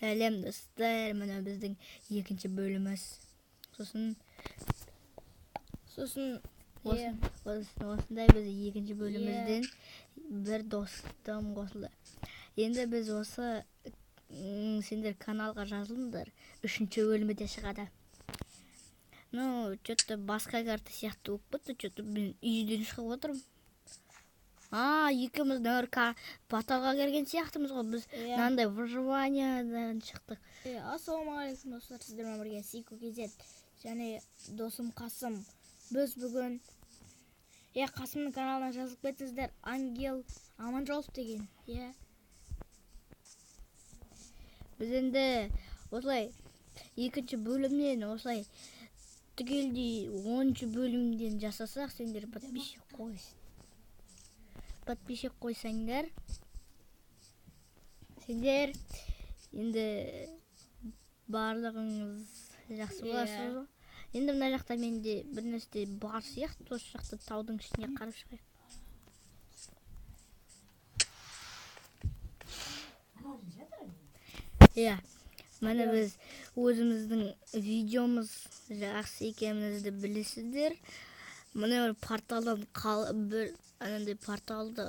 Сәлем достар, мына біздің екінші бөліміз. Сосын осындай біз екінші бөлімізден бір достым қосылды. Енді біз осы сендер каналға жазылыңдар. Үшінші бөлімі де шығады. Ну, что-то басқа карта сияқты болып кетті. Что-то мен үйден шығып отырмын. Екеуміз нөр порталға келген сияқтымыз ғой. Біз мынандай выживаниядан шықтық. Ассалаумағалейкум достар, сіздермен бірге Сико KZ және досым Қасым. Біз бүгін Қасымның каналына жазылып кетіңіздер. Ангел Аманжолов деген. Біз енді осылай екінші бөлімнен осылай түгелдей 10-шы бөлімден жасасақ, сендер подписчик қойсаңдар, сендер енді барлығыңыз жақсы боласыз ғой. Енді мына жақта менде бір нәрсе бар сияқты, осы жақта таудың ішіне қарап шығайық. Міне біз өзіміздің видеомыз жақсы екенімізді білесіздер. Міне бір порталдан анандай порталды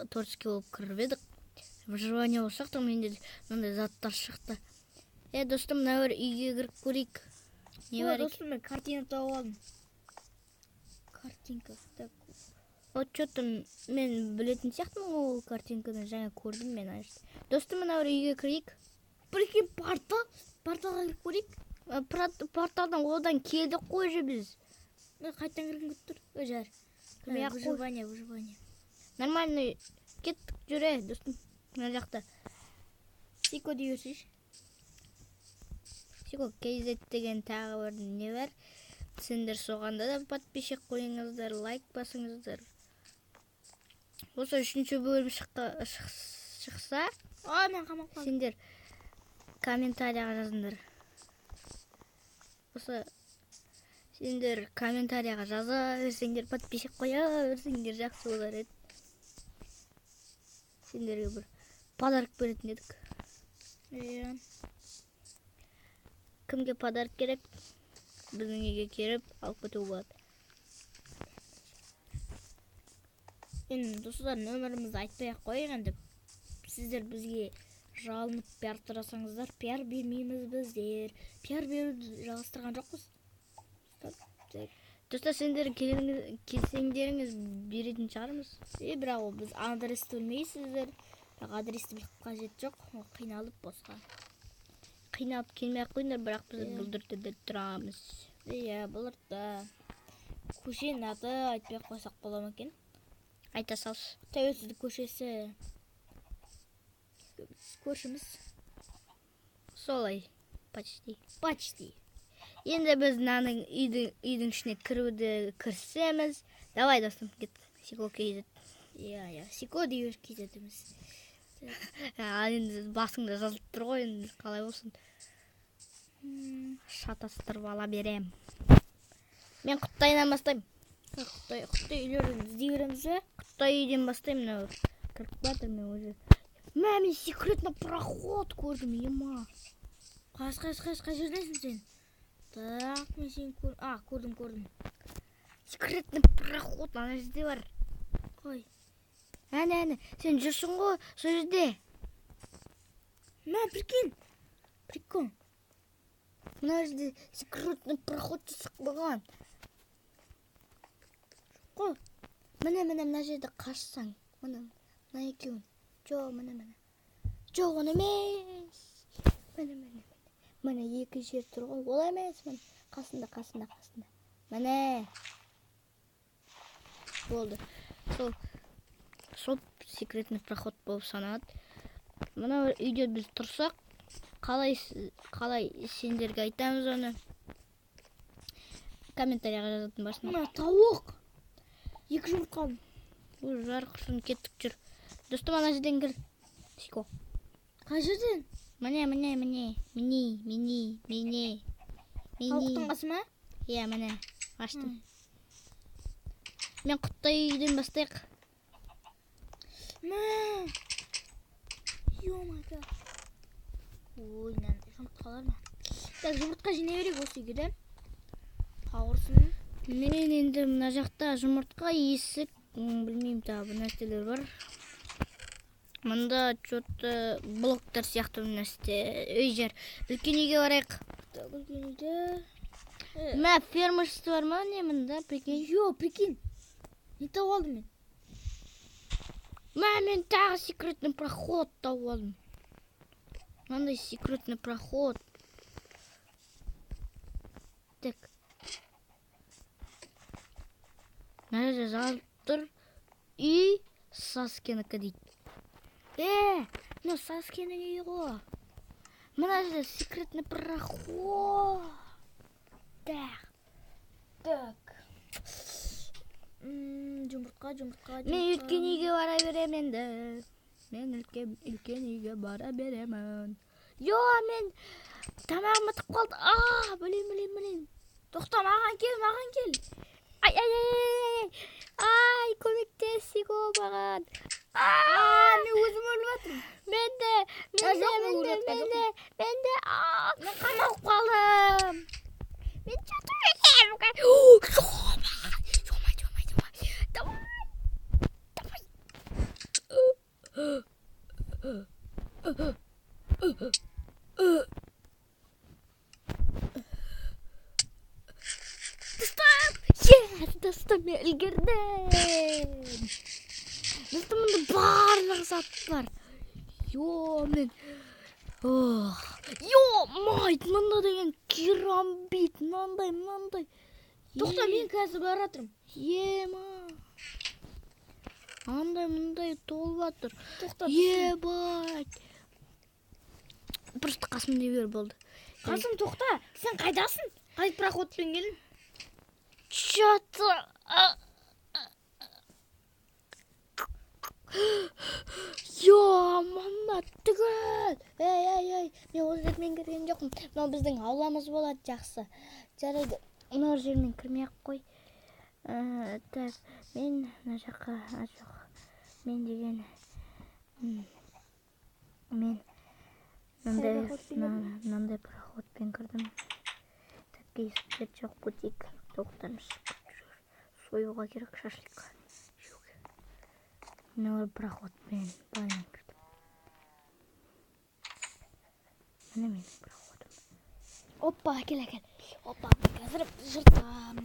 торчке болып кіріп едік. Выживание болсақ та менде мынандай заттар шықты. Достым, мына бір үйге кіріп көрейік. Не бар екен? Достым, мен картина тауып алдым. Картинка. Что-то мен білетін сияқтымын ол картинканы, жаңа көрдім мен. Достым, мына бір үйге кірейік. Прикинь, порталға кіріп көрейік. Порталдан одан келдік қой же біз. Қайттан кіргім кетіп тұр. Өжар. Выживание. Нормально кеттік жүре, достым. Мына жақта. Сико дейсіз. Сико KZ деген тағы бір не бар. Сендер соғанда да подписчик қойыңыздар, лайк басыңыздар. Осы үшінші бөлім шықса, мен қамап қалдым. сендер комментарияға жазыңдар. Осы сендер комментарияға жаза берсеңдер, подписчик қоя берсеңдер жақсы болар еді. Сендерге бір подарок беретін едік. Кімге подарок керек? Біздің үйге келіп алып кетуге болады. Енді достар, нөмірімізді айтпай-ақ қойық. Енді сіздер бізге жалынып пиар тұрасаңыздар, пиар бермейміз біздер. Пиар беруді жалғастырған жоқпыз. Достар, сендердің келсеңдеріңіз беретін шығармыз. Бірақ ол біз адресті білмейсіздер. Бірақ адресті біліп қажет жоқ. Қиналып босқа. Қиналып келмей-ақ қойыңдар, бірақ біз бұлдыртыда тұрамыз. Бұлдыртта. Көшенің аты айтпай-ақ қойсақ бола ма екен? Айта салшы. Тәуелсіздік көшесі. Көршіміз. Солай. Почти. Енді біз мынаның үйдің ішіне кіруді кірсеміз. Давай, достым, кет. Сико KZ. Сико дейір KZ-іміз. Енді басыңда жазылып тұр ғой, енді қалай болсын. Шатастырып ала берем. Мен Құттайынан бастайым. Құттай үйлерін іздей береміз бе? Құттай үйден бастайым. Кіріп батыр мен өзі. Мен секретный проход көрдім, ема. Қай жердесің сен? Так, мен сен көрдім. Секретный проход ана жерде бар. Қой. Әне, сен жүрсің ғой, сол жерде. Прикол. Мына жерде секретный проход жасақ болған. Қой. Міне, мына жерде қашсаң. Мына екеуін. Жоқ, оны емес. Міне екі жер тұр ғой, ол емес. Қасында. Міне. Болды. Сол секретный проход болып санады. Мына үйде біз тұрсақ, қалай сендерге айтамыз оны? Комментарияға жазатын барсын. Мына тауық. 2 жұмыртқа қалды. Бұл жарқырсын, кеттік жүр. Достым, ана жерден кір. Сико. Қай жерден? Міне. Тауықтың қасы ма? Міне. Аштым. Мен Құттай үйден бастайық. Ой, мынандай жұмыртқалар ма? Так, жұмыртқа жинай берейік осы үйге де. Қауырсын. Мен енді мына жақта жұмыртқа, есік, білмеймін, тағы бір нәрселер бар. Мында что-то блоктар сияқты бір нәрсе. Үй жер. Үлкен үйге барайық. Так, үлкен үйде. Мә, фермерство бар ма не мында, прикинь? Йо, прикинь. Не тауып алдым мен? Мә, мен тағы секретный проход тауып алдым. Мынандай секретный проход. Так. Мына жерде жазылып тұр. Үй Саскенікі дейді. Мына Саскенің үйі ғой. Мына жерде секретный проход. Так. Жұмыртқа. Мен үлкен үйге бара берем енді. Мен үлкен үйге бара беремін. Йо, мен тамағым бітіп қалды. Білем. Тоқта, маған кел. Ай, көмектесік о маған. Мен өзім өліп жатырмын. Мен де. Мен қамалып қалдым. Мен жатып едім. Давай. Достым, мен үлгердім. Достым, мұнда барлық зат бар. Мен... майт, мұнда деген керамбит, мынандай. Тоқта, мен қазір бара жатырмын. Мындай толып жатыр. Тоқта. Бать. Просто Қасым дей бер болды. Қасым, тоқта, сен қайдасың? Қай проходпен келдің? Что-то... мама, түгел. Ей, мен ол жермен кірген жоқпын. Мынау біздің ауламыз болады, жақсы. Жарайды, мынау жермен кірмей-ақ қой. Так, мен мына жаққа жоқ. Мен деген... Мен... Мынандай проходпен кірдім. Так, есіктер жоқ, көтек. Тоқтарым шығып жүр. Союға керек шашлик. Мына проходпен бәрін кірдім. Міне менің проходым. Опа, кел. Опа, қазір жыртам.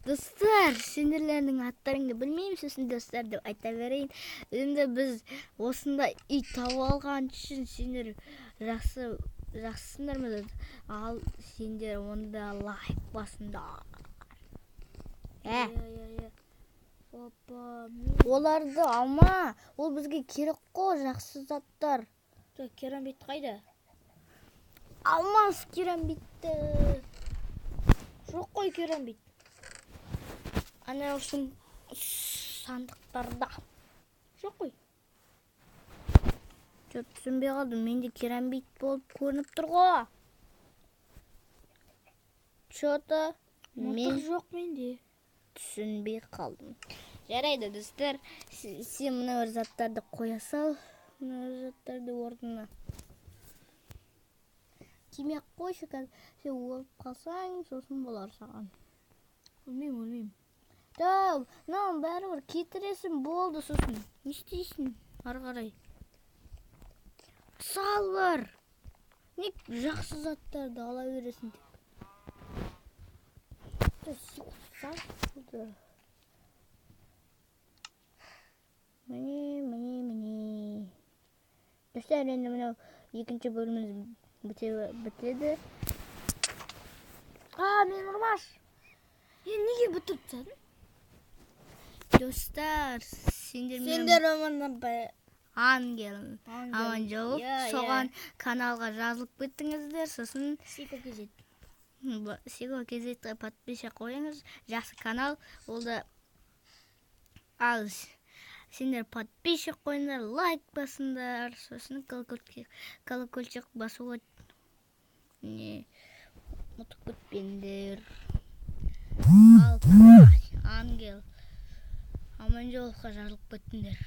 Достар, сендерлердің аттарыңды білмеймін, сосын достар деп айта берейін. Енді біз осында үй тауып алған үшін сендер жақсысыңдар ма? Ал сендер онда лайк басыңдар. Опа, оларды алма. Ол бізге керек қой, жақсы заттар. Керамбит қайда? Алмас керамбитті. Жоқ қой керамбит. Ана үшін сандықтарда. Жоқ қой. Түсінбей қалдым, менде керамбит болып көрініп тұр ғой. Что-то мен жоқ менде. Түсінбей қалдым. Жарайды, достар, сен мына бір заттарды қоя сал. Мына заттарды орнына. Кимек қойшы, сен өліп қалсаң, сосын болар саған. Өлмеймін. Тау, мынау бәрібір кетіресің, болды сосын. Не істейсің? Ары қарай. Сал бар. Не жақсы заттарды ала бересің деп. Сал болды. Міне. Достар, енді мынау екінші бөліміміз бітеді. Мен ұрмаш. Неге бітіп тастадың? Достар, сендер өмірін Ангел, Аманжол, соған каналға жазылып кеттіңіздер, сосын Сиго кезетті подписчик қойыңыз, жақсы канал, ол да ал сендер подписчик қойыңдар, лайк басыңдар, сосын колокольчик басуға ұмытып кетпеңдер. Ал Ангел, Аманжоловқа жазылып кеттіңдер.